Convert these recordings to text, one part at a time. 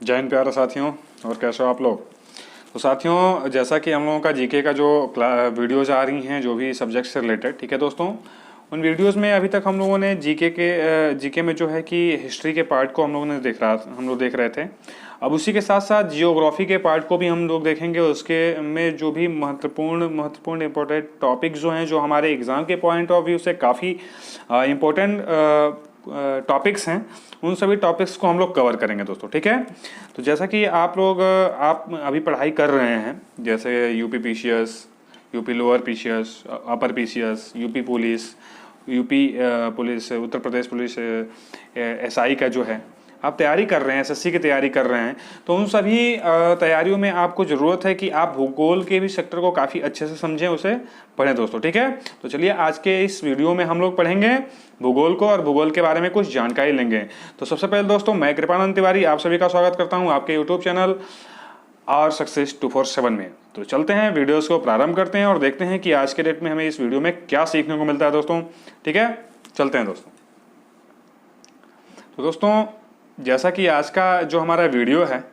जय हिंद प्यारे साथियों। और कैसे हो आप लोग। तो साथियों, जैसा कि हम लोगों का जीके का जो वीडियोज़ आ रही हैं जो भी सब्जेक्ट से रिलेटेड, ठीक है दोस्तों, उन वीडियोज़ में अभी तक हम लोगों ने जीके में जो है कि हिस्ट्री के पार्ट को हम लोग देख रहे थे। अब उसी के साथ साथ जियोग्राफी के पार्ट को भी हम लोग देखेंगे। उसके में जो भी महत्वपूर्ण इंपॉर्टेंट टॉपिक जो हैं, जो हमारे एग्ज़ाम के पॉइंट ऑफ व्यू से काफ़ी इम्पोर्टेंट टॉपिक्स हैं, उन सभी टॉपिक्स को हम लोग कवर करेंगे दोस्तों, ठीक है। तो जैसा कि आप अभी पढ़ाई कर रहे हैं, जैसे UP PCS, UP lower PCS, upper PCS, UP police, Uttar Pradesh police, SI का जो है आप तैयारी कर रहे हैं, एसएससी की तैयारी कर रहे हैं, तो उन सभी तैयारियों में आपको ज़रूरत है कि आप भूगोल के भी सेक्टर को काफ़ी अच्छे से समझें, उसे पढ़ें दोस्तों, ठीक है। तो चलिए आज के इस वीडियो में हम लोग पढ़ेंगे भूगोल को और भूगोल के बारे में कुछ जानकारी लेंगे। तो सबसे पहले दोस्तों, मैं कृपानंद तिवारी आप सभी का स्वागत करता हूँ आपके यूट्यूब चैनल आवर सक्सेस 247 में। तो चलते हैं, वीडियोस को प्रारंभ करते हैं और देखते हैं कि आज के डेट में हमें इस वीडियो में क्या सीखने को मिलता है दोस्तों, ठीक है। चलते हैं दोस्तों। तो दोस्तों, जैसा कि आज का जो हमारा वीडियो है,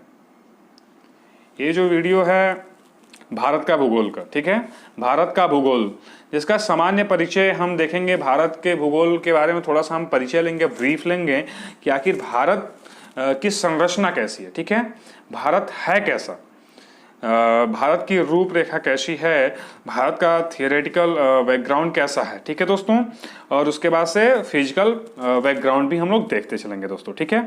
ये जो वीडियो है भारत का भूगोल का, ठीक है, भारत का भूगोल, जिसका सामान्य परिचय हम देखेंगे। भारत के भूगोल के बारे में थोड़ा सा हम परिचय लेंगे, ब्रीफ लेंगे कि आखिर भारत की संरचना कैसी है, ठीक है, भारत है कैसा, भारत की रूपरेखा कैसी है, भारत का थियोरेटिकल बैकग्राउंड कैसा है, ठीक है दोस्तों, और उसके बाद से फिजिकल बैकग्राउंड भी हम लोग देखते चलेंगे दोस्तों, ठीक है।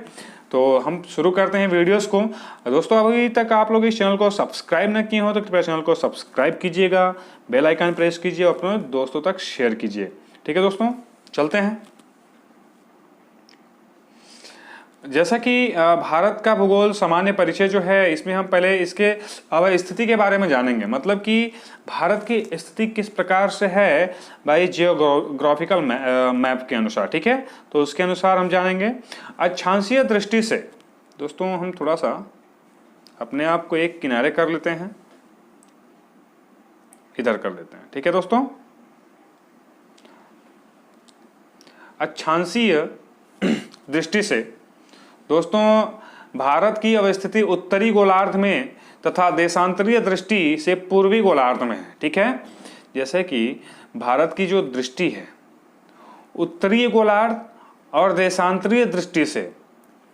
तो हम शुरू करते हैं वीडियोस को। दोस्तों, अभी तक आप लोग इस चैनल को सब्सक्राइब न किए हो तो कृपया चैनल को सब्सक्राइब कीजिएगा, बेल आइकन प्रेस कीजिए और अपने दोस्तों तक शेयर कीजिए, ठीक है दोस्तों। चलते हैं। जैसा कि भारत का भूगोल सामान्य परिचय जो है, इसमें हम पहले इसके स्थिति के बारे में जानेंगे, मतलब कि भारत की स्थिति किस प्रकार से है भाई जियोग्राफिकल मैप के अनुसार, ठीक है। तो उसके अनुसार हम जानेंगे। अक्षांशीय दृष्टि से दोस्तों, हम थोड़ा सा अपने आप को एक किनारे कर लेते हैं, इधर कर लेते हैं, ठीक है दोस्तों। अक्षांशीय दृष्टि से दोस्तों, भारत की अवस्थिति उत्तरी गोलार्ध में तथा देशांतरीय दृष्टि से पूर्वी गोलार्ध में है, ठीक है। जैसे कि भारत की जो दृष्टि है उत्तरी गोलार्ध और देशांतरीय दृष्टि से,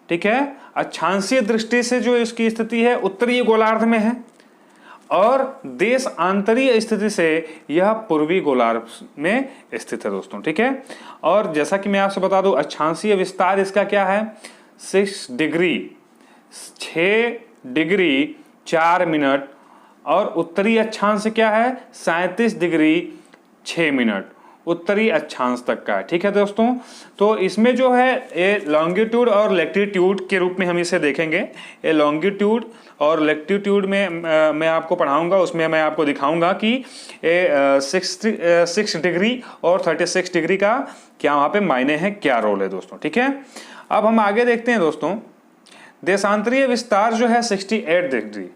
ठीक है, अक्षांशीय दृष्टि से जो इसकी स्थिति है उत्तरी गोलार्ध में है और देशांतरीय स्थिति से यह पूर्वी गोलार्ध में स्थित है दोस्तों, ठीक है। और जैसा कि मैं आपसे बता दूं, अक्षांशीय विस्तार इसका क्या है, 6 डिग्री 4 मिनट, और उत्तरी अक्षांश क्या है, 37 डिग्री 6 मिनट उत्तरी अक्षांश तक का है, ठीक है दोस्तों। तो इसमें जो है ये लॉन्गिट्यूड और लैटिट्यूड के रूप में हम इसे देखेंगे। ये लॉन्गिट्यूड और लैटिट्यूड में मैं आपको पढ़ाऊंगा, उसमें मैं आपको दिखाऊंगा कि 6 डिग्री और 36 डिग्री का क्या वहाँ पे मायने हैं, क्या रोल है दोस्तों, ठीक है। अब हम आगे देखते हैं दोस्तों। देशांतरीय विस्तार जो है 68 डिग्री।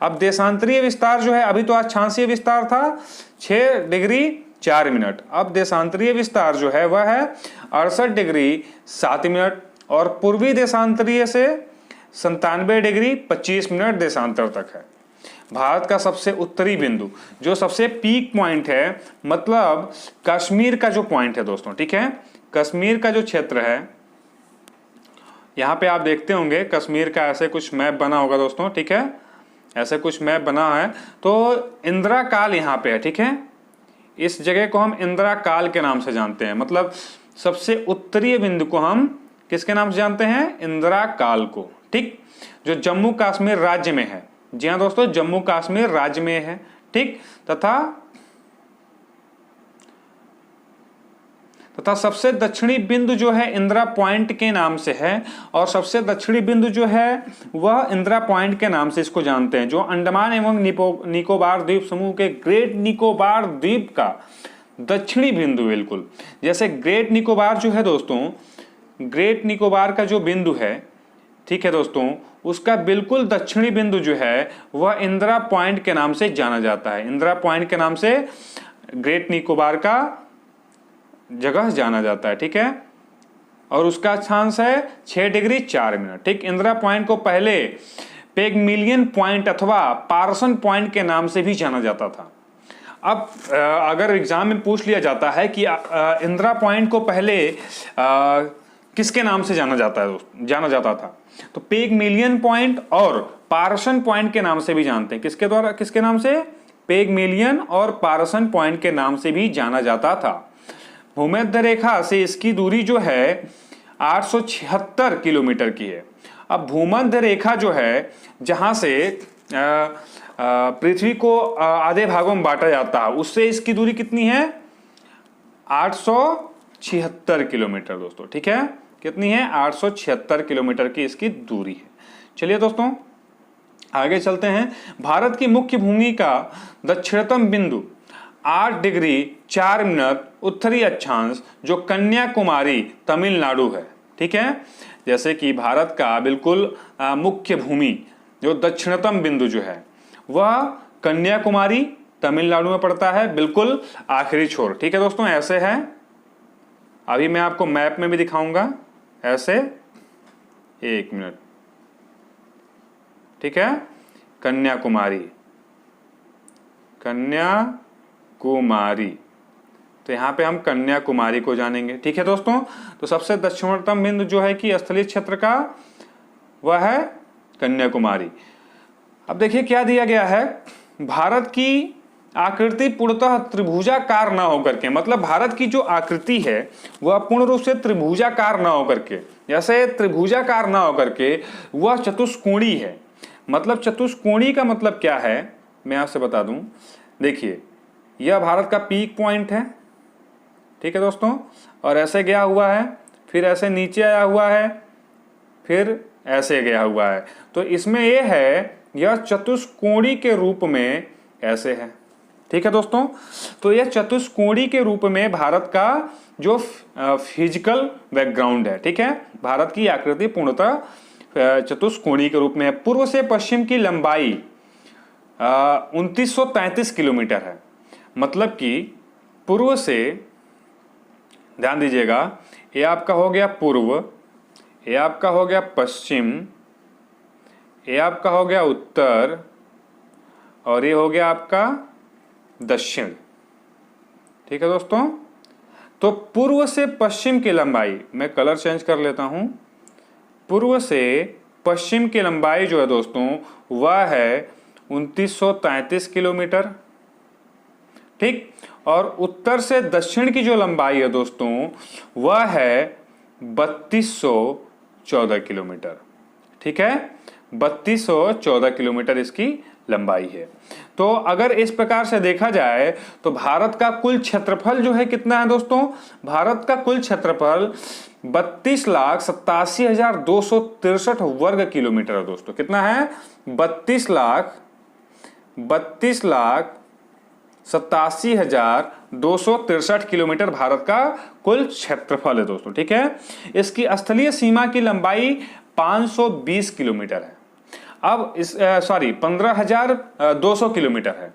अब देशांतरीय विस्तार जो है, अभी तो अक्षांशीय विस्तार था 6 डिग्री 4 मिनट, अब देशांतरीय विस्तार जो है वह है 68 डिग्री 7 मिनट, और पूर्वी देशांतरीय से 97 डिग्री 25 मिनट देशांतर तक है। भारत का सबसे उत्तरी बिंदु, जो सबसे पीक पॉइंट है, मतलब कश्मीर का जो पॉइंट है दोस्तों, ठीक है, कश्मीर का जो क्षेत्र है, यहाँ पे आप देखते होंगे कश्मीर का ऐसे कुछ मैप बना होगा दोस्तों, ठीक है, ऐसे कुछ मैप बना है। तो इंदिरा काल यहाँ पे है, ठीक है, इस जगह को हम इंदिरा काल के नाम से जानते हैं, मतलब सबसे उत्तरी बिंदु को हम किसके नाम से जानते हैं, इंदिरा काल को, ठीक, जो जम्मू कश्मीर राज्य में है। जी हाँ दोस्तों, जम्मू कश्मीर राज्य में है, ठीक, तथा सबसे दक्षिणी बिंदु जो है इंदिरा पॉइंट के नाम से है, और सबसे दक्षिणी बिंदु जो है वह इंदिरा पॉइंट के नाम से इसको जानते हैं, जो अंडमान एवं निकोबार द्वीप समूह के ग्रेट निकोबार द्वीप का दक्षिणी बिंदु, बिल्कुल जैसे ग्रेट निकोबार जो है दोस्तों, ग्रेट निकोबार का जो बिंदु है, ठीक है दोस्तों, उसका बिल्कुल दक्षिणी बिंदु जो है वह इंदिरा पॉइंट के नाम से जाना जाता है। इंदिरा पॉइंट के नाम से ग्रेट निकोबार का जगह जाना जाता है, ठीक है। और उसका अक्षांश है 6 डिग्री 4 मिनट। ठीक, इंदिरा पॉइंट को पहले पेगमिलियन पॉइंट अथवा पार्सन पॉइंट के नाम से भी जाना जाता था। अब अगर एग्जाम में पूछ लिया जाता है कि इंदिरा पॉइंट को पहले किसके नाम से जाना जाता था, तो पेगमिलियन पॉइंट और पार्सन पॉइंट के नाम से भी जानते हैं। किसके नाम से? पेगमिलियन और पार्सन पॉइंट के नाम से भी जाना जाता था। भूमध्य रेखा से इसकी दूरी जो है 876 किलोमीटर की है। अब भूमध्य रेखा जो है, जहां से पृथ्वी को आधे भागों में बांटा जाता है, उससे इसकी दूरी कितनी है? 876 किलोमीटर दोस्तों। ठीक है, कितनी है? 876 किलोमीटर की इसकी दूरी है। चलिए दोस्तों आगे चलते हैं। भारत की मुख्य भूमि का दक्षिणतम बिंदु 8 डिग्री 4 मिनट उत्तरी अक्षांश जो कन्याकुमारी तमिलनाडु है। ठीक है, जैसे कि भारत का बिल्कुल मुख्य भूमि जो दक्षिणतम बिंदु जो है वह कन्याकुमारी तमिलनाडु में पड़ता है, बिल्कुल आखिरी छोर। ठीक है दोस्तों, ऐसे है। अभी मैं आपको मैप में भी दिखाऊंगा ऐसे। 1 मिनट। ठीक है, कन्याकुमारी तो यहां पे हम कन्याकुमारी को जानेंगे। ठीक है दोस्तों, तो सबसे दक्षिणतम बिंदु जो है कि स्थलीय क्षेत्र का वह है कन्याकुमारी। अब देखिए क्या दिया गया है। भारत की आकृति पूर्णतः त्रिभुजाकार न होकर के, मतलब भारत की जो आकृति है वह पूर्ण रूप से त्रिभुजाकार न होकर के, जैसे त्रिभुजाकार न होकर के वह चतुष्कोणी है। मतलब चतुष्कोणी का मतलब क्या है मैं आपसे बता दूं। देखिए, यह भारत का पीक पॉइंट है। ठीक है दोस्तों, और ऐसे गया हुआ है, फिर ऐसे नीचे आया हुआ है, फिर ऐसे गया हुआ है। तो इसमें यह है, यह चतुष्कोणी के रूप में ऐसे है। ठीक है दोस्तों, तो यह चतुष्कोणी के रूप में भारत का जो फिजिकल बैकग्राउंड है। ठीक है, भारत की आकृति पूर्णतः चतुष्कोणी के रूप में है। पूर्व से पश्चिम की लंबाई 2933 किलोमीटर है। मतलब कि पूर्व से, ध्यान दीजिएगा, ये आपका हो गया पूर्व, ये आपका हो गया पश्चिम, ये आपका हो गया उत्तर, और ये हो गया आपका दक्षिण। ठीक है दोस्तों, तो पूर्व से पश्चिम की लंबाई, मैं कलर चेंज कर लेता हूं। पूर्व से पश्चिम की लंबाई जो है दोस्तों वह है 2933 किलोमीटर। ठीक, और उत्तर से दक्षिण की जो लंबाई है दोस्तों वह है 3214 किलोमीटर। ठीक है, 3214 किलोमीटर इसकी लंबाई है। तो अगर इस प्रकार से देखा जाए तो भारत का कुल क्षेत्रफल जो है कितना है दोस्तों? भारत का कुल क्षेत्रफल 32,87,263 वर्ग किलोमीटर है दोस्तों। कितना है? 32,87,263 किलोमीटर भारत का कुल क्षेत्रफल है दोस्तों। ठीक है, इसकी स्थलीय सीमा की लंबाई 520 किलोमीटर है। अब 15,200 किलोमीटर है।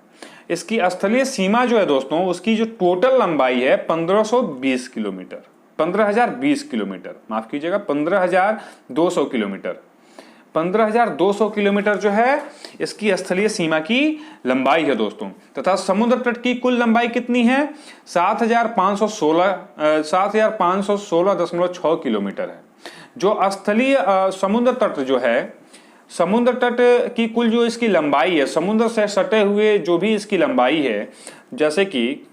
इसकी स्थलीय सीमा जो है दोस्तों उसकी जो टोटल लंबाई है 1520 किलोमीटर, 15,020 किलोमीटर, माफ कीजिएगा 15,200 किलोमीटर। 15,200 किलोमीटर जो है इसकी स्थलीय सीमा की लंबाई है दोस्तों। तथा समुद्र तट की कुल लंबाई कितनी है? 7,516.6 किलोमीटर है। जो स्थलीय समुद्र तट जो है, समुद्र तट की कुल जो इसकी लंबाई है, समुद्र से सटे हुए जो भी इसकी लंबाई है, जैसे कि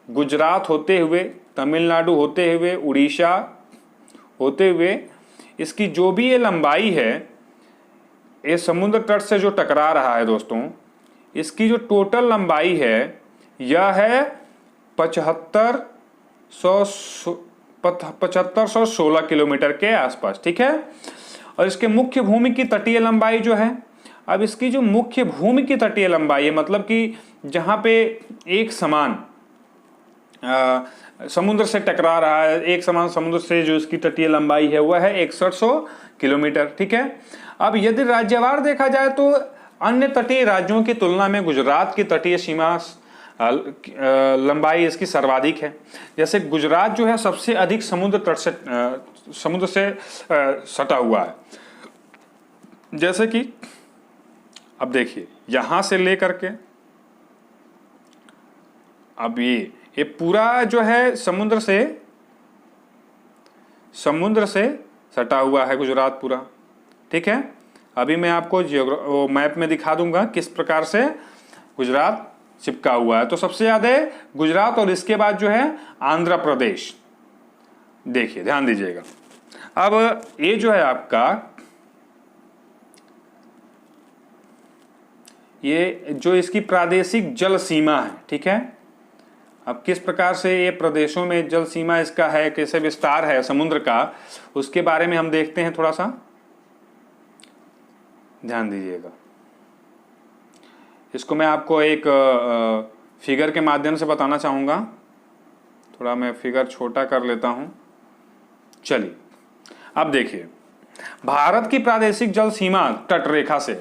गुजरात होते हुए, तमिलनाडु होते हुए, उड़ीसा होते हुए, इसकी जो भी ये लंबाई है, ये समुद्र तट से जो टकरा रहा है दोस्तों, इसकी जो टोटल लंबाई है यह है 7516 किलोमीटर के आसपास। ठीक है, और इसके मुख्य भूमि की तटीय लंबाई जो है, अब इसकी जो मुख्य भूमि की तटीय लंबाई है, मतलब कि जहां पे एक समान समुद्र से टकरा रहा है, एक समान समुद्र से जो इसकी तटीय लंबाई है वह है 6100 किलोमीटर। ठीक है, अब यदि राज्यवार देखा जाए तो अन्य तटीय राज्यों की तुलना में गुजरात की तटीय सीमा लंबाई इसकी सर्वाधिक है। जैसे गुजरात जो है सबसे अधिक समुद्र तट से समुद्र से सटा हुआ है। जैसे कि अब देखिए यहां से लेकर के अब ये पूरा जो है समुद्र से सटा हुआ है गुजरात पूरा, ठीक है। अभी मैं आपको मैप में दिखा दूंगा किस प्रकार से गुजरात चिपका हुआ है। तो सबसे ज्यादा गुजरात और इसके बाद जो है आंध्र प्रदेश। देखिए ध्यान दीजिएगा। अब ये जो है आपका ये जो इसकी प्रादेशिक जल सीमा है, ठीक है। अब किस प्रकार से ये प्रदेशों में जल सीमा इसका है, कैसे विस्तार है समुद्र का, उसके बारे में हम देखते हैं। थोड़ा सा ध्यान दीजिएगा। इसको मैं आपको एक फिगर के माध्यम से बताना चाहूंगा। थोड़ा मैं फिगर छोटा कर लेता हूं। चलिए अब देखिए, भारत की प्रादेशिक जल सीमा तट रेखा से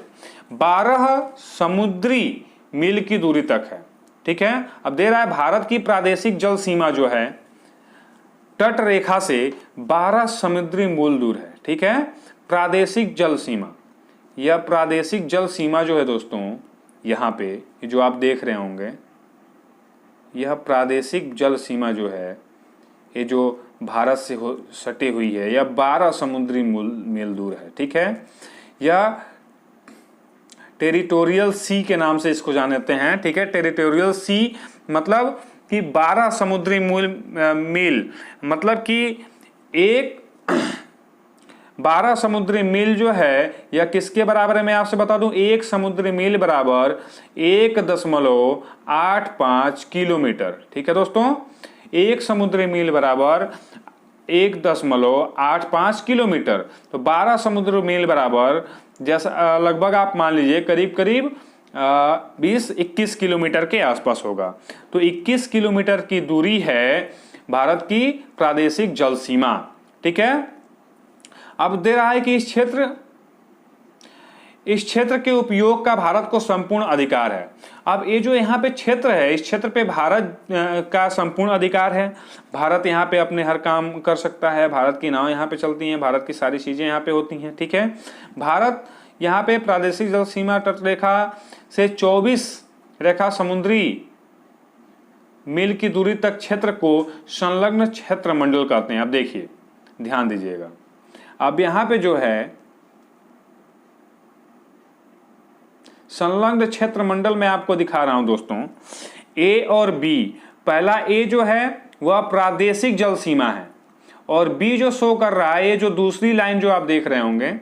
12 समुद्री मील की दूरी तक है, ठीक है। अब दे रहा है भारत की प्रादेशिक जल सीमा जो है तट रेखा से 12 समुद्री मील दूर है, ठीक है। प्रादेशिक जल सीमा, यह प्रादेशिक जल सीमा जो है दोस्तों, यहाँ पे जो आप देख रहे होंगे, यह प्रादेशिक जल सीमा जो है ये जो भारत से सटी हुई है, यह 12 समुद्री मील दूर है, ठीक है। यह टेरिटोरियल सी के नाम से इसको जानते हैं, ठीक है। टेरिटोरियल सी मतलब कि 12 समुद्री मील मतलब कि 12 समुद्री मील जो है यह किसके बराबर है मैं आपसे बता दूं। 1 समुद्री मील बराबर 1.85 किलोमीटर, ठीक है दोस्तों। 1 समुद्री मील बराबर 1.85 किलोमीटर। तो 12 समुद्री मील बराबर जैसा लगभग आप मान लीजिए करीब करीब 20-21 किलोमीटर के आसपास होगा। तो 21 किलोमीटर की दूरी है भारत की प्रादेशिक जल सीमा, ठीक है। अब दे रहा है कि इस क्षेत्र के उपयोग का भारत को संपूर्ण अधिकार है। अब ये जो यहाँ पे क्षेत्र है, इस क्षेत्र पे भारत का संपूर्ण अधिकार है। भारत यहाँ पे अपने हर काम कर सकता है, भारत की नाव यहाँ पे चलती हैं, भारत की सारी चीजें यहाँ पे होती हैं, ठीक है। भारत यहाँ पे प्रादेशिक जल सीमा तट रेखा से 24 रेखा समुद्री मील की दूरी तक क्षेत्र को संलग्न क्षेत्र मंडल कहते हैं। अब देखिए ध्यान दीजिएगा। अब यहाँ पे जो है संलग्न क्षेत्र मंडल में आपको दिखा रहा हूं दोस्तों, ए और बी। पहला ए जो है वह प्रादेशिक जल सीमा है और बी जो शो कर रहा है, ये जो दूसरी लाइन जो आप देख रहे होंगे,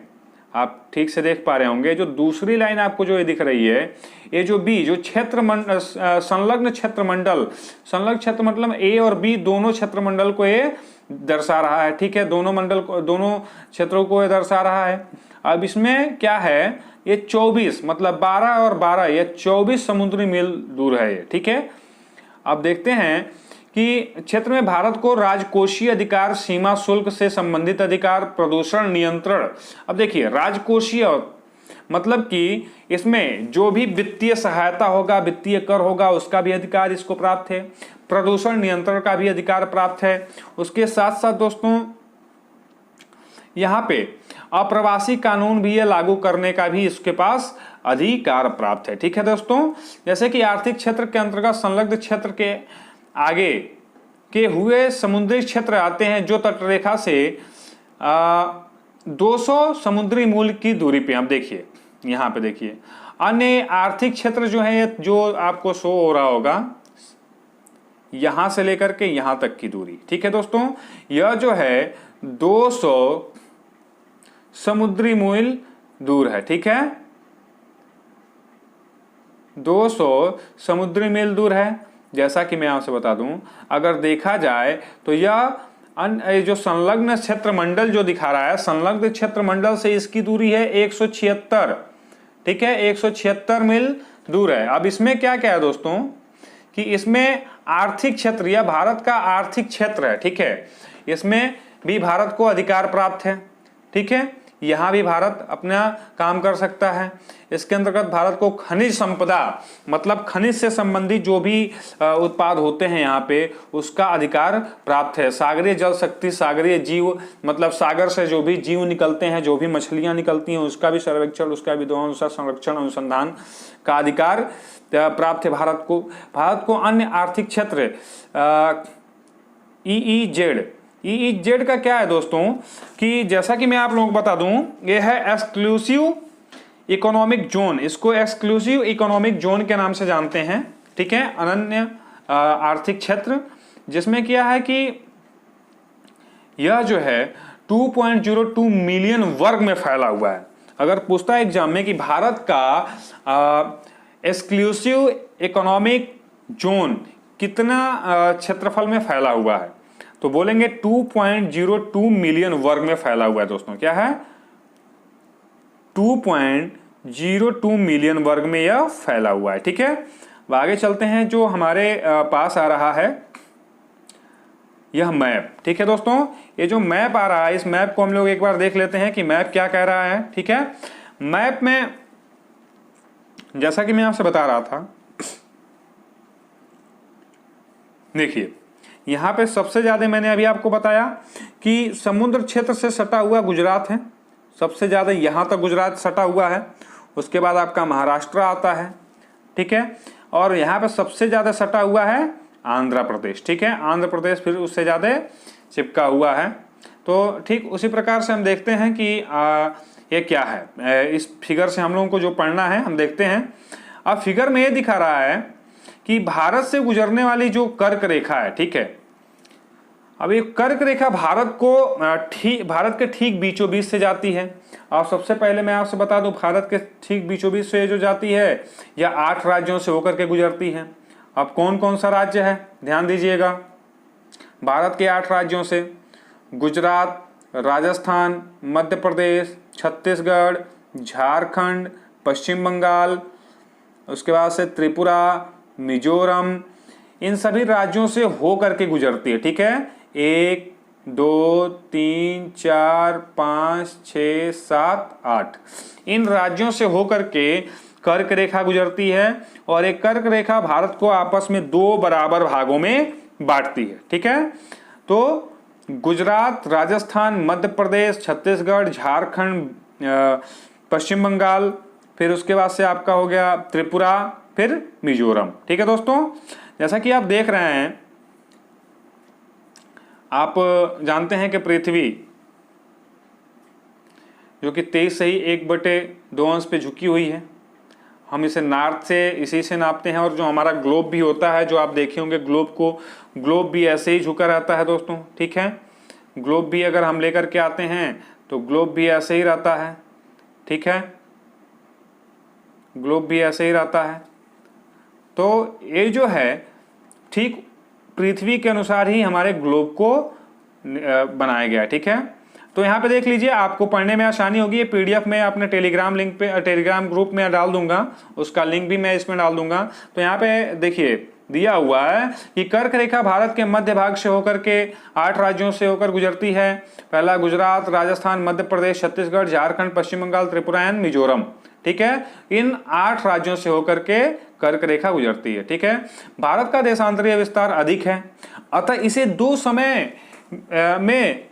आप ठीक से देख पा रहे होंगे, जो दूसरी लाइन आपको जो ये दिख रही है, ये जो बी जो संलग्न क्षेत्र मंडल, संलग्न क्षेत्र मतलब ए और बी दोनों क्षेत्र मंडल को ये दर्शा रहा है, ठीक है। दोनों क्षेत्रों को ये दर्शा रहा है। अब इसमें क्या है, ये 24 मतलब 12 और 12 ये 24 समुद्री मील दूर है ये, ठीक है। अब देखते हैं कि क्षेत्र में भारत को राजकोषीय अधिकार, सीमा शुल्क से संबंधित अधिकार, प्रदूषण नियंत्रण। अब देखिए राजकोषीय मतलब कि इसमें जो भी वित्तीय सहायता होगा, वित्तीय कर होगा, उसका भी अधिकार इसको प्राप्त है। प्रदूषण नियंत्रण का भी अधिकार प्राप्त है। उसके साथ साथ दोस्तों यहाँ पे अप्रवासी कानून भी ये लागू करने का भी इसके पास अधिकार प्राप्त है, ठीक है दोस्तों। जैसे कि आर्थिक क्षेत्र के अंतर्गत संलग्न क्षेत्र के आगे के हुए समुद्री क्षेत्र आते हैं जो तटरेखा से 200 समुद्री मील की दूरी पे। आप देखिए यहाँ पे देखिए अन्य आर्थिक क्षेत्र जो है, जो आपको शो हो रहा होगा, यहां से लेकर के यहां तक की दूरी, ठीक है दोस्तों। यह जो है 200 समुद्री मील दूर है, ठीक है। 200 समुद्री मील दूर है। जैसा कि मैं आपसे बता दूं, अगर देखा जाए तो यह जो संलग्न क्षेत्र मंडल जो दिखा रहा है, संलग्न क्षेत्र मंडल से इसकी दूरी है 176, ठीक है। 176 मील दूर है। अब इसमें क्या क्या है दोस्तों कि इसमें आर्थिक क्षेत्र या भारत का आर्थिक क्षेत्र है, ठीक है। इसमें भी भारत को अधिकार प्राप्त है, ठीक है। यहाँ भी भारत अपना काम कर सकता है। इसके अंतर्गत भारत को खनिज संपदा मतलब खनिज से संबंधित जो भी उत्पाद होते हैं यहाँ पे उसका अधिकार प्राप्त है। सागरीय जल शक्ति, सागरीय जीव मतलब सागर से जो भी जीव निकलते हैं, जो भी मछलियां निकलती हैं उसका भी सर्वेक्षण, उसका विध्वंसन, संरक्षण, अनुसंधान का अधिकार प्राप्त है भारत को। भारत को अन्य आर्थिक क्षेत्र EEZ का क्या है दोस्तों कि जैसा कि मैं आप लोगों को बता दूं, ये है एक्सक्लूसिव इकोनॉमिक जोन। इसको एक्सक्लूसिव इकोनॉमिक जोन के नाम से जानते हैं, ठीक है, अनन्य आर्थिक क्षेत्र, जिसमें क्या है कि यह जो है 2.02 मिलियन वर्ग में फैला हुआ है। अगर पूछता है एग्जाम में कि भारत का एक्सक्लूसिव इकोनॉमिक जोन कितना क्षेत्रफल में फैला हुआ है, तो बोलेंगे 2.02 मिलियन वर्ग में फैला हुआ है दोस्तों। क्या है? 2.02 मिलियन वर्ग में यह फैला हुआ है, ठीक है। अब आगे चलते हैं, जो हमारे पास आ रहा है यह मैप, ठीक है दोस्तों। ये जो मैप आ रहा है, इस मैप को हम लोग एक बार देख लेते हैं कि मैप क्या कह रहा है, ठीक है। मैप में जैसा कि मैं आपसे बता रहा था, देखिए यहां पे सबसे ज्यादा मैंने अभी आपको बताया कि समुद्र क्षेत्र से सटा हुआ गुजरात है, सबसे ज्यादा यहां तक गुजरात सटा हुआ है। उसके बाद आपका महाराष्ट्र आता है, ठीक है, और यहां पे सबसे ज्यादा सटा हुआ है आंध्र प्रदेश, ठीक है। आंध्र प्रदेश फिर उससे ज्यादा चिपका हुआ है। तो ठीक उसी प्रकार से हम देखते हैं कि ये क्या है। इस फिगर से हम लोगों को जो पढ़ना है हम देखते हैं। अब फिगर में ये दिखा रहा है कि भारत से गुजरने वाली जो कर्क रेखा है, ठीक है, अब ये कर्क रेखा भारत के ठीक बीचों बीच से जाती है। और सबसे पहले मैं आपसे बता दूं, भारत के ठीक बीचों बीच से जो जाती है यह 8 राज्यों से होकर के गुजरती है। अब कौन कौन सा राज्य है ध्यान दीजिएगा। भारत के 8 राज्यों से गुजरात, राजस्थान, मध्य प्रदेश, छत्तीसगढ़, झारखंड, पश्चिम बंगाल, उसके बाद से त्रिपुरा, मिजोरम, इन सभी राज्यों से हो करके गुजरती है, ठीक है। 1 2 3 4 5 6 7 8 इन राज्यों से होकर के कर्क रेखा गुजरती है। और एक कर्क रेखा भारत को आपस में 2 बराबर भागों में बांटती है, ठीक है। तो गुजरात, राजस्थान, मध्य प्रदेश, छत्तीसगढ़, झारखंड, पश्चिम बंगाल, फिर उसके बाद से आपका हो गया त्रिपुरा, फिर मिजोरम, ठीक है दोस्तों। जैसा कि आप देख रहे हैं, आप जानते हैं कि पृथ्वी जो कि 23 से ही 1/2 अंश पे झुकी हुई है। हम इसे नॉर्थ से इसी से नापते हैं। और जो हमारा ग्लोब भी होता है, जो आप देखे होंगे ग्लोब भी ऐसे ही झुका रहता है दोस्तों, ठीक है। ग्लोब भी अगर हम लेकर के आते हैं तो ग्लोब भी ऐसे ही रहता है, ठीक है, ग्लोब भी ऐसे ही रहता है। तो ये जो है ठीक पृथ्वी के अनुसार ही हमारे ग्लोब को बनाया गया है, ठीक है। तो यहाँ पे देख लीजिए, आपको पढ़ने में आसानी होगी। ये पीडीएफ में अपने टेलीग्राम लिंक पे, टेलीग्राम ग्रुप में डाल दूंगा, उसका लिंक भी मैं इसमें डाल दूंगा। तो यहाँ पे देखिए दिया हुआ है कि कर्क रेखा भारत के मध्य भाग से होकर के 8 राज्यों से होकर गुजरती है। पहला गुजरात, राजस्थान, मध्य प्रदेश, छत्तीसगढ़, झारखंड, पश्चिम बंगाल, त्रिपुरा एंड मिजोरम, ठीक है। इन 8 राज्यों से होकर के कर्क रेखा गुजरती है, ठीक है। भारत का देशांतरीय विस्तार अधिक है, अतः इसे 2 समय में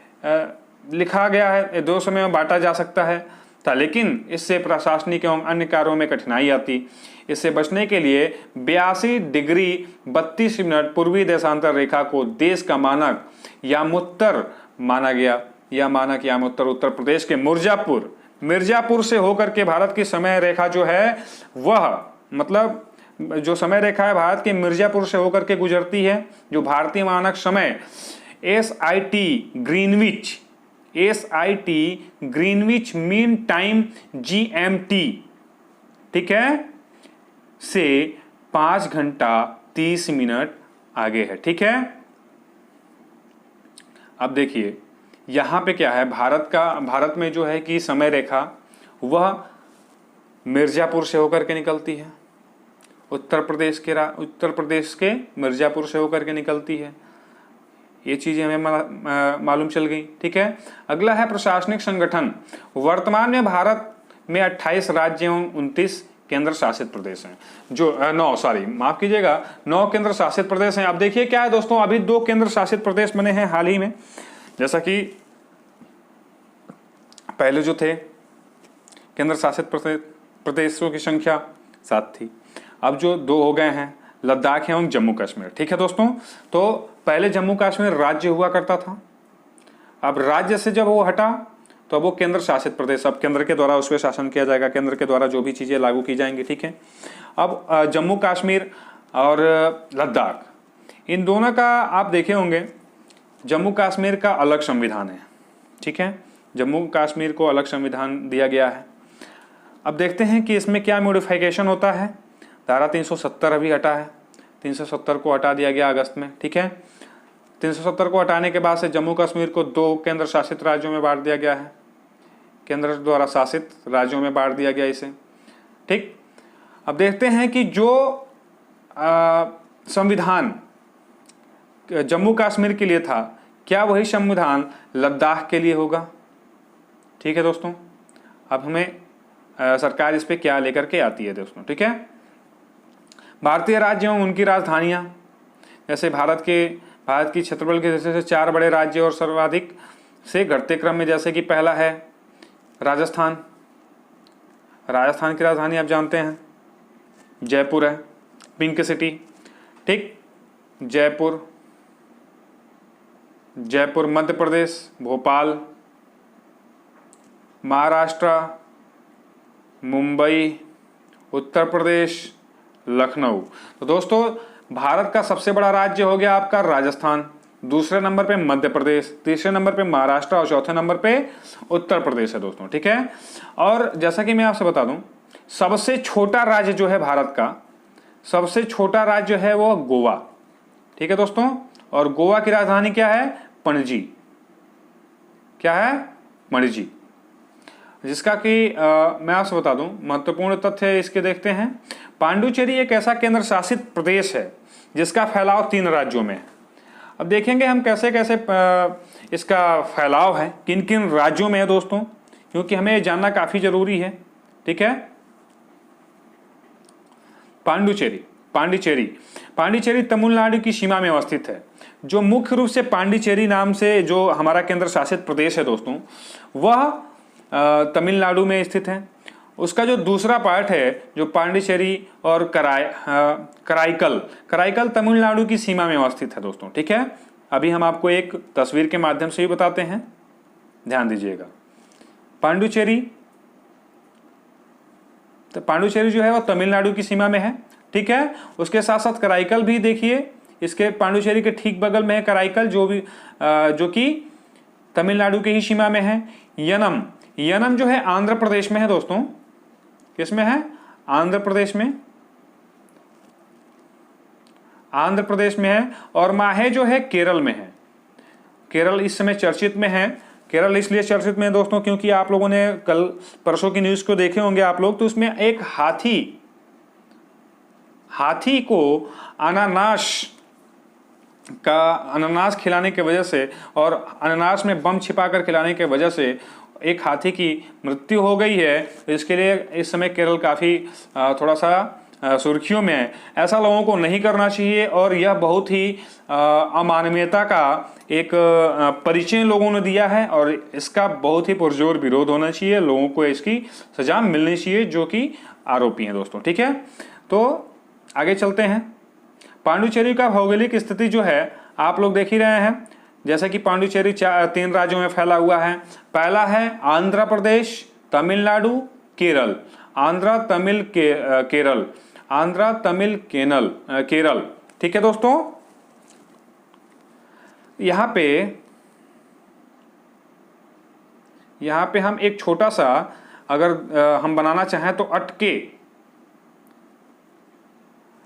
लिखा गया है, 2 समय में बांटा जा सकता है था, लेकिन इससे प्रशासनिक एवं अन्य कार्यों में कठिनाई आती। इससे बचने के लिए 82 डिग्री 32 मिनट पूर्वी देशांतर रेखा को देश का मानक यामुत्तर माना गया। यह मानक यामुत्तर उत्तर प्रदेश के मिर्जापुर से होकर के भारत की समय रेखा जो है वह मतलब जो समय रेखा है भारत के मिर्जापुर से होकर के गुजरती है। जो भारतीय मानक समय SIT Greenwich mean time GMT, ठीक है, से 5 घंटा 30 मिनट आगे है, ठीक है। अब देखिए यहां पे क्या है, भारत में जो है कि समय रेखा वह मिर्जापुर से होकर के निकलती है, उत्तर प्रदेश के मिर्जापुर से होकर के निकलती है। ये चीज़ें हमें मालूम चल गई। ठीक है, अगला है प्रशासनिक संगठन। वर्तमान में भारत में 28 राज्य एवं 29 केंद्र शासित प्रदेश हैं, जो 9 केंद्र शासित प्रदेश हैं। अब देखिए क्या है दोस्तों, अभी 2 केंद्र शासित प्रदेश बने हैं हाल ही में, जैसा कि पहले जो थे केंद्र शासित प्रदेशों की संख्या 7 थी, अब जो 2 हो गए हैं लद्दाख एवं जम्मू कश्मीर। ठीक है दोस्तों, तो पहले जम्मू कश्मीर राज्य हुआ करता था, अब राज्य से जब वो हटा तो अब वो केंद्र शासित प्रदेश, अब केंद्र के द्वारा उस पर शासन किया जाएगा, केंद्र के द्वारा जो भी चीज़ें लागू की जाएंगी। ठीक है, अब जम्मू कश्मीर और लद्दाख, इन दोनों का आप देखे होंगे, जम्मू कश्मीर का अलग संविधान है। ठीक है, जम्मू कश्मीर को अलग संविधान दिया गया है। अब देखते हैं कि इसमें क्या मॉडिफिकेशन होता है। धारा 370 अभी हटा है, 370 को हटा दिया गया अगस्त में। ठीक है, 370 को हटाने के बाद से जम्मू कश्मीर को 2 केंद्र शासित राज्यों में बांट दिया गया है, केंद्र द्वारा शासित राज्यों में बांट दिया गया इसे। ठीक, अब देखते हैं कि जो संविधान जम्मू कश्मीर के लिए था, क्या वही संविधान लद्दाख के लिए होगा। ठीक है दोस्तों, अब हमें सरकार इस पे क्या लेकर के आती है दोस्तों। ठीक है, भारतीय राज्य एवं उनकी राजधानियां, जैसे भारत की क्षेत्रफल के जैसे 4 बड़े राज्य और सर्वाधिक से घटते क्रम में, जैसे कि पहला है राजस्थान। राजस्थान की राजधानी आप जानते हैं जयपुर है, पिंक सिटी। ठीक, जयपुर मध्य प्रदेश, भोपाल महाराष्ट्र, मुंबई उत्तर प्रदेश, लखनऊ। तो दोस्तों भारत का सबसे बड़ा राज्य हो गया आपका राजस्थान, दूसरे नंबर पे मध्य प्रदेश, तीसरे नंबर पे महाराष्ट्र और चौथे नंबर पे उत्तर प्रदेश है दोस्तों। ठीक है, और जैसा कि मैं आपसे बता दूं, सबसे छोटा राज्य जो है भारत का, सबसे छोटा राज्य है वो गोवा। ठीक है दोस्तों, और गोवा की राजधानी क्या है, पणजी। क्या है, पणजी, जिसका कि मैं आपसे बता दूं महत्वपूर्ण तथ्य इसके देखते हैं। पांडुचेरी एक ऐसा केंद्र शासित प्रदेश है जिसका फैलाव 3 राज्यों में है। अब देखेंगे हम कैसे कैसे इसका फैलाव है, किन किन राज्यों में है दोस्तों, क्योंकि हमें ये जानना काफी जरूरी है। ठीक है, पांडिचेरी तमिलनाडु की सीमा में अवस्थित है। जो मुख्य रूप से पांडिचेरी नाम से जो हमारा केंद्र शासित प्रदेश है दोस्तों, वह तमिलनाडु में स्थित है। उसका जो दूसरा पार्ट है जो पांडिचेरी और कराईकल तमिलनाडु की सीमा में अवस्थित है दोस्तों। ठीक है, अभी हम आपको एक तस्वीर के माध्यम से ही बताते हैं, ध्यान दीजिएगा। पांडुचेरी जो है वो तमिलनाडु की सीमा में है। ठीक है, उसके साथ साथ कराईकल भी देखिए, इसके पांडुचेरी के ठीक बगल में है कराईकल, जो कि तमिलनाडु के ही सीमा में है। यनम जो है आंध्र प्रदेश में है दोस्तों। किसमें है, आंध्र प्रदेश में है। और माहे जो है केरल में है। केरल इस समय चर्चित में है। केरल इसलिए चर्चित में है दोस्तों क्योंकि आप लोगों ने कल परसों की न्यूज को देखे होंगे आप लोग, तो उसमें एक हाथी को अनानास खिलाने की वजह से और अनानास में बम छिपाकर खिलाने की वजह से एक हाथी की मृत्यु हो गई है। इसके लिए इस समय केरल काफ़ी थोड़ा सा सुर्खियों में है। ऐसा लोगों को नहीं करना चाहिए और यह बहुत ही अमानवीयता का एक परिचय लोगों ने दिया है और इसका बहुत ही पुरजोर विरोध होना चाहिए। लोगों को इसकी सजा मिलनी चाहिए जो कि आरोपी हैं दोस्तों। ठीक है, तो आगे चलते हैं। पांडुचेरी का भौगोलिक स्थिति जो है आप लोग देख ही रहे हैं, जैसे कि पांडुचेरी 3 राज्यों में फैला हुआ है। पहला है आंध्र प्रदेश, तमिलनाडु, केरल। आंध्र तमिल केरल। ठीक है दोस्तों, यहाँ पे हम एक छोटा सा अगर हम बनाना चाहें तो अटके,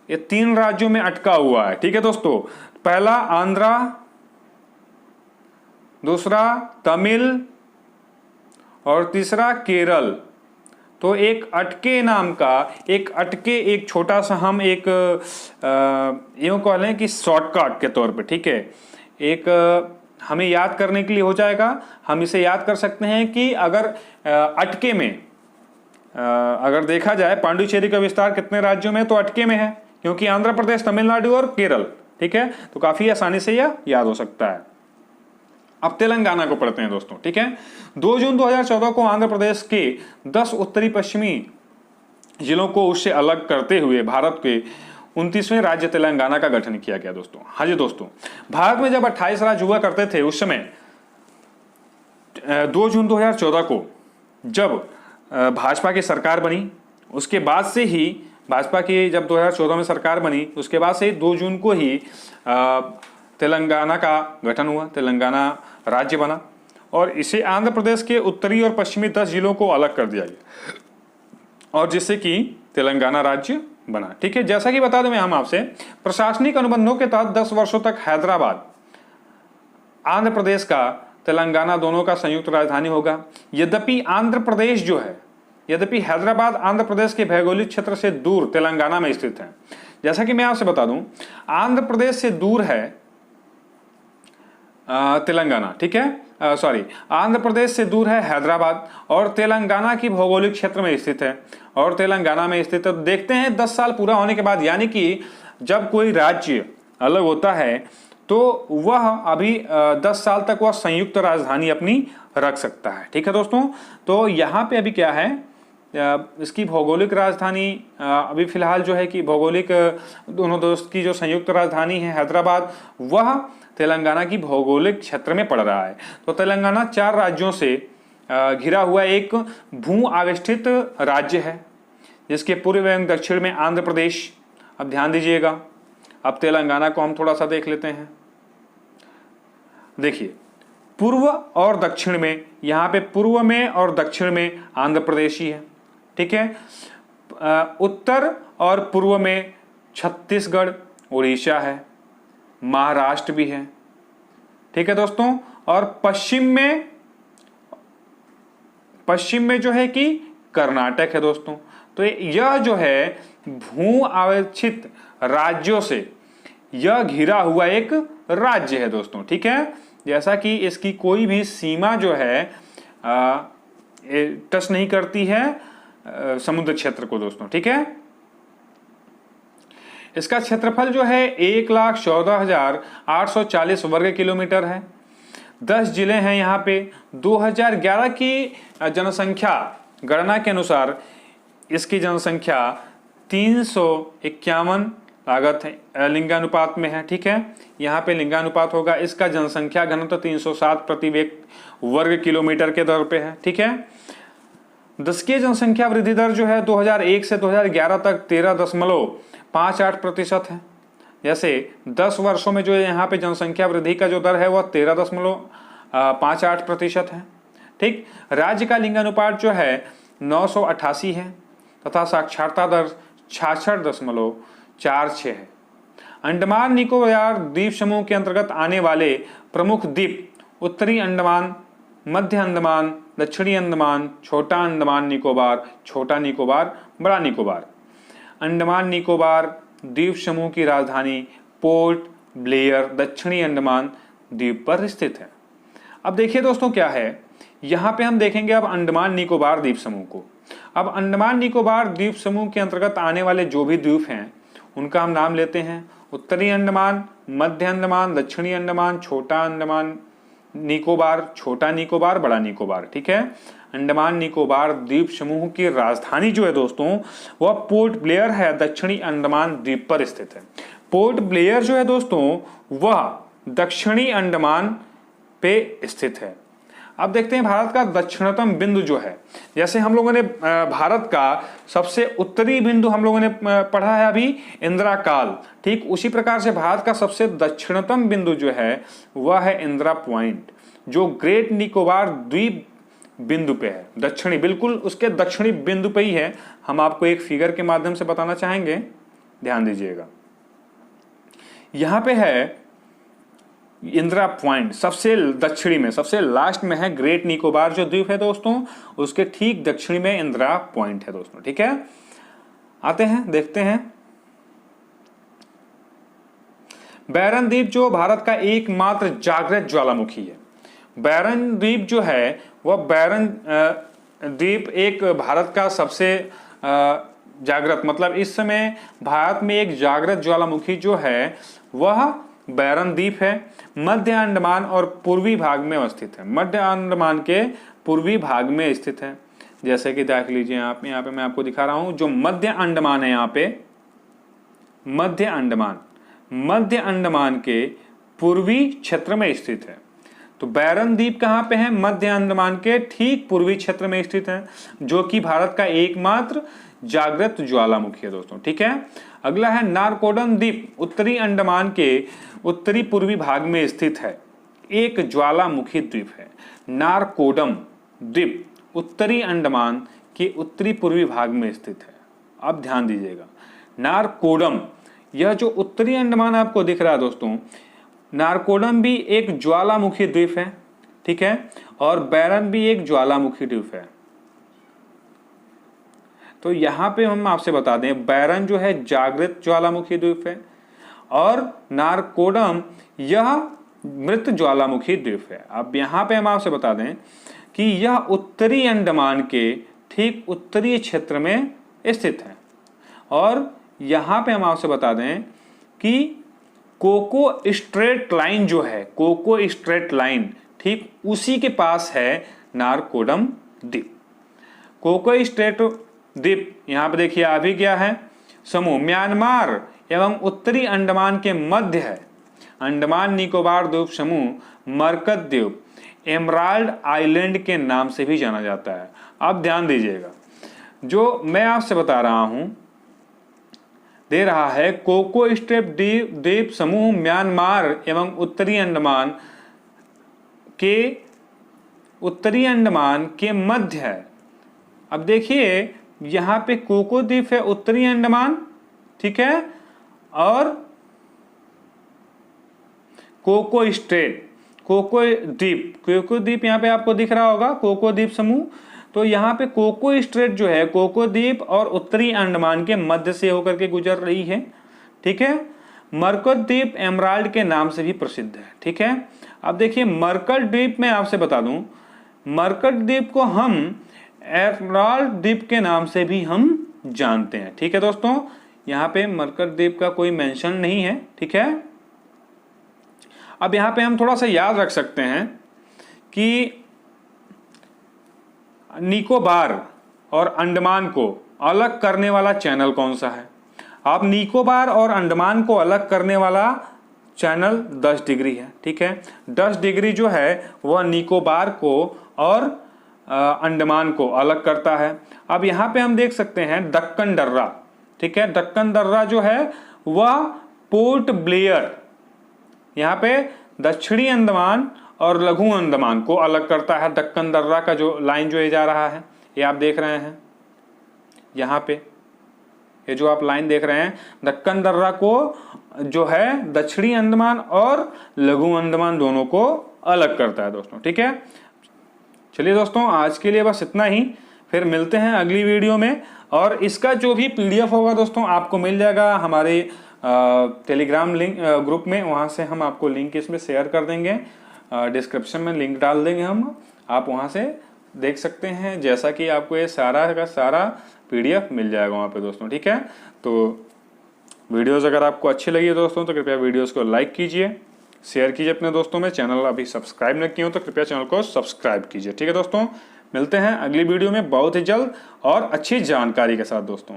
ये 3 राज्यों में अटका हुआ है। ठीक है दोस्तों, पहला आंध्रा, दूसरा तमिल और तीसरा केरल। तो एक छोटा सा हम एक यूं कह लें कि शॉर्टकट के तौर पे, ठीक है, एक हमें याद करने के लिए हो जाएगा। हम इसे याद कर सकते हैं कि अगर अटके में अगर देखा जाए पांडुचेरी का विस्तार कितने राज्यों में, तो अटके में है, क्योंकि आंध्र प्रदेश, तमिलनाडु और केरल, ठीक है, तो काफी आसानी से यह याद हो सकता है। अब तेलंगाना को पढ़ते हैं दोस्तों, ठीक है। 2 जून 2014 को आंध्र प्रदेश के 10 उत्तरी पश्चिमी जिलों को उससे अलग करते हुए भारत के 29वें राज्य तेलंगाना का गठन किया गया दोस्तों। हाँ जी दोस्तों, भारत में जब 28 राज्य हुआ करते थे उस समय 2 जून 2014 को जब भाजपा की सरकार बनी, उसके बाद से ही भाजपा की जब 2014 में सरकार बनी, उसके बाद से 2 जून को ही तेलंगाना का गठन हुआ, तेलंगाना राज्य बना, और इसे आंध्र प्रदेश के उत्तरी और पश्चिमी 10 जिलों को अलग कर दिया गया, और जिससे कि तेलंगाना राज्य बना, ठीक है। जैसा कि बता दें मैं हम आपसे, प्रशासनिक अनुबंधों के तहत 10 वर्षों तक हैदराबाद आंध्र प्रदेश का, तेलंगाना दोनों का संयुक्त राजधानी होगा। यद्यपि आंध्र प्रदेश जो है, यद्यपि हैदराबाद आंध्र प्रदेश के भौगोलिक क्षेत्र से दूर तेलंगाना में स्थित है। जैसा कि मैं आपसे बता दूं, आंध्र प्रदेश से दूर है तेलंगाना, ठीक है, सॉरी, आंध्र प्रदेश से दूर है हैदराबाद, और तेलंगाना की भौगोलिक क्षेत्र में स्थित है, और तेलंगाना में स्थित है। देखते हैं 10 साल पूरा होने के बाद, यानी कि जब कोई राज्य अलग होता है तो वह अभी 10 साल तक वह संयुक्त राजधानी अपनी रख सकता है, ठीक है दोस्तों। तो यहाँ पे अभी क्या है, इसकी भौगोलिक राजधानी अभी फिलहाल जो है कि भौगोलिक दोनों दोस्त की जो संयुक्त राजधानी है हैदराबाद, वह तेलंगाना की भौगोलिक क्षेत्र में पड़ रहा है। तो तेलंगाना 4 राज्यों से घिरा हुआ एक भू आवेष्टित राज्य है, जिसके पूर्व एवं दक्षिण में आंध्र प्रदेश। अब ध्यान दीजिएगा, अब तेलंगाना को हम थोड़ा सा देख लेते हैं। देखिए, पूर्व और दक्षिण में, यहाँ पे पूर्व में और दक्षिण में आंध्र प्रदेश ही है, ठीक है। उत्तर और पूर्व में छत्तीसगढ़, उड़ीसा है, महाराष्ट्र भी है, ठीक है दोस्तों। और पश्चिम में जो है कि कर्नाटक है दोस्तों। तो यह जो है भू आवेक्षित राज्यों से यह घिरा हुआ एक राज्य है दोस्तों, ठीक है। जैसा कि इसकी कोई भी सीमा जो है टच नहीं करती है समुद्र क्षेत्र को दोस्तों, ठीक है। इसका क्षेत्रफल जो है 1,14,840 वर्ग किलोमीटर है। 10 जिले हैं यहाँ पे। 2011 की जनसंख्या गणना के अनुसार इसकी जनसंख्या 351 लागत है, लिंगानुपात में है, ठीक है। यहाँ पे लिंगानुपात होगा। इसका जनसंख्या घनत्व 307 प्रति व्यक्ति वर्ग किलोमीटर के दर पे है, ठीक है। दशकीय जनसंख्या वृद्धि दर जो है 2001 से 2011 तक 13.58% है। जैसे 10 वर्षों में जो यहाँ पे जनसंख्या वृद्धि का जो दर है वह 13.58% है, ठीक। राज्य का लिंगानुपात जो है 988 है तथा साक्षरता दर 66.46 है। अंडमान निकोबार द्वीप समूह के अंतर्गत आने वाले प्रमुख द्वीप उत्तरी अंडमान, मध्य अंडमान, दक्षिणी अंडमान, छोटा अंडमान निकोबार, छोटा निकोबार, बड़ा निकोबार। अंडमान निकोबार द्वीप समूह की राजधानी पोर्ट ब्लेयर दक्षिणी अंडमान द्वीप पर स्थित है। अब देखिए दोस्तों क्या है, यहाँ पे हम देखेंगे अब अंडमान निकोबार द्वीप समूह को। अब अंडमान निकोबार द्वीप समूह के अंतर्गत आने वाले जो भी द्वीप हैं उनका हम नाम लेते हैं। उत्तरी अंडमान, मध्य अंडमान, दक्षिणी अंडमान, छोटा अंडमान निकोबार, छोटा निकोबार, बड़ा निकोबार, ठीक है। अंडमान निकोबार द्वीप समूह की राजधानी जो है दोस्तों वह पोर्ट ब्लेयर है, दक्षिणी अंडमान द्वीप पर स्थित है। पोर्ट ब्लेयर जो है दोस्तों वह दक्षिणी अंडमान पे स्थित है। अब देखते हैं भारत का दक्षिणतम बिंदु जो है, जैसे हम लोगों ने भारत का सबसे उत्तरी बिंदु हम लोगों ने पढ़ा है अभी इंदिरा काल, ठीक उसी प्रकार से भारत का सबसे दक्षिणतम बिंदु जो है वह है इंदिरा पॉइंट, जो ग्रेट निकोबार द्वीप बिंदु पे है, दक्षिणी, बिल्कुल उसके दक्षिणी बिंदु पे ही है। हम आपको एक फिगर के माध्यम से बताना चाहेंगे, ध्यान दीजिएगा। यहां पे है इंदिरा पॉइंट, सबसे दक्षिणी में, सबसे लास्ट में है ग्रेट निकोबार जो द्वीप है दोस्तों, उसके ठीक दक्षिणी में इंदिरा पॉइंट है दोस्तों, ठीक है। आते हैं देखते हैं बैरन द्वीप जो भारत का एकमात्र जागृत ज्वालामुखी है। बैरन द्वीप जो है वह बैरन द्वीप एक भारत का सबसे जागृत, मतलब इस समय भारत में एक जागृत ज्वालामुखी जो है वह बैरन द्वीप है। मध्य अंडमान और पूर्वी भाग में अवस्थित है। मध्य अंडमान के पूर्वी भाग में स्थित है। जैसे कि देख लीजिए यहाँ पे मैं आपको दिखा रहा हूँ, जो मध्य अंडमान है, यहाँ पे मध्य अंडमान के पूर्वी क्षेत्र में स्थित है। तो बैरन द्वीप कहाँ पे है? मध्य अंडमान के ठीक पूर्वी क्षेत्र में स्थित है, जो कि भारत का एकमात्र जागृत ज्वालामुखी है दोस्तों। ठीक है, अगला है नारकोडम द्वीप। उत्तरी अंडमान के उत्तरी पूर्वी भाग में स्थित है, एक ज्वालामुखी द्वीप है। नारकोडम द्वीप उत्तरी अंडमान के उत्तरी पूर्वी भाग में स्थित है। आप ध्यान दीजिएगा, नारकोडम, यह जो उत्तरी अंडमान आपको दिख रहा है दोस्तों, नारकोडम भी एक ज्वालामुखी द्वीप है। ठीक है, और बैरन भी एक ज्वालामुखी द्वीप है। तो यहां पे हम आपसे बता दें, बैरन जो है जागृत ज्वालामुखी द्वीप है और नारकोडम यह मृत ज्वालामुखी द्वीप है। अब यहां पे हम आपसे बता दें कि यह उत्तरी अंडमान के ठीक उत्तरी क्षेत्र में स्थित है। और यहां पे हम आपसे बता दें कि कोको स्ट्रेट लाइन जो है, कोको स्ट्रेट लाइन ठीक उसी के पास है नारकोडम द्वीप। कोको स्ट्रेट द्वीप यहाँ पे देखिए अभी क्या है, समूह म्यांमार एवं उत्तरी अंडमान के मध्य है। अंडमान निकोबार द्वीप समूह मरकत द्वीप, एमराल्ड आइलैंड के नाम से भी जाना जाता है। आप ध्यान दीजिएगा, जो मैं आपसे बता रहा हूं दे रहा है, कोको स्ट्रेट द्वीप समूह म्यांमार एवं उत्तरी अंडमान के मध्य है। अब देखिए यहाँ पे कोको द्वीप है उत्तरी अंडमान, ठीक है, और कोको द्वीप यहाँ पे आपको दिख रहा होगा, कोको द्वीप समूह। तो यहाँ पे कोको स्ट्रेट जो है, कोको द्वीप और उत्तरी अंडमान के मध्य से होकर के गुजर रही है। ठीक है, मरकत द्वीप एमराल्ड के नाम से भी प्रसिद्ध है। ठीक है, अब देखिए मरकत द्वीप में आपसे बता दूं, मरकत द्वीप को हम एमराल्ड द्वीप के नाम से भी हम जानते हैं। ठीक है दोस्तों, यहाँ पे मरकत द्वीप का कोई मेंशन नहीं है। ठीक है, अब यहाँ पे हम थोड़ा सा याद रख सकते हैं कि निकोबार और अंडमान को अलग करने वाला चैनल कौन सा है। आप निकोबार और अंडमान को अलग करने वाला चैनल 10 डिग्री है। ठीक है, 10 डिग्री जो है वह निकोबार को और अंडमान को अलग करता है। अब यहाँ पे हम देख सकते हैं दक्कन दर्रा। ठीक है, दक्कन दर्रा जो है वह पोर्ट ब्लेयर, यहाँ पे दक्षिणी अंडमान और लघु अंडमान को अलग करता है। दक्कन दर्रा का जो लाइन जो ये जा रहा है, ये आप देख रहे हैं यहाँ पे, ये जो आप लाइन देख रहे हैं, दक्कन दर्रा को जो है दक्षिणी अंडमान और लघु अंडमान दोनों को अलग करता है दोस्तों। ठीक है, चलिए दोस्तों आज के लिए बस इतना ही, फिर मिलते हैं अगली वीडियो में। और इसका जो भी PDF होगा दोस्तों आपको मिल जाएगा हमारे टेलीग्राम लिंक ग्रुप में, वहाँ से हम आपको लिंक इसमें शेयर कर देंगे, डिस्क्रिप्शन में लिंक डाल देंगे हम, आप वहाँ से देख सकते हैं। जैसा कि आपको ये सारा का सारा PDF मिल जाएगा वहाँ पे दोस्तों। ठीक है, तो वीडियोस अगर आपको अच्छी लगी दोस्तों तो कृपया वीडियोस को लाइक कीजिए, शेयर कीजिए अपने दोस्तों में। चैनल अभी सब्सक्राइब न किए हो तो कृपया चैनल को सब्सक्राइब कीजिए। ठीक है दोस्तों, मिलते हैं अगली वीडियो में बहुत ही जल्द और अच्छी जानकारी के साथ दोस्तों।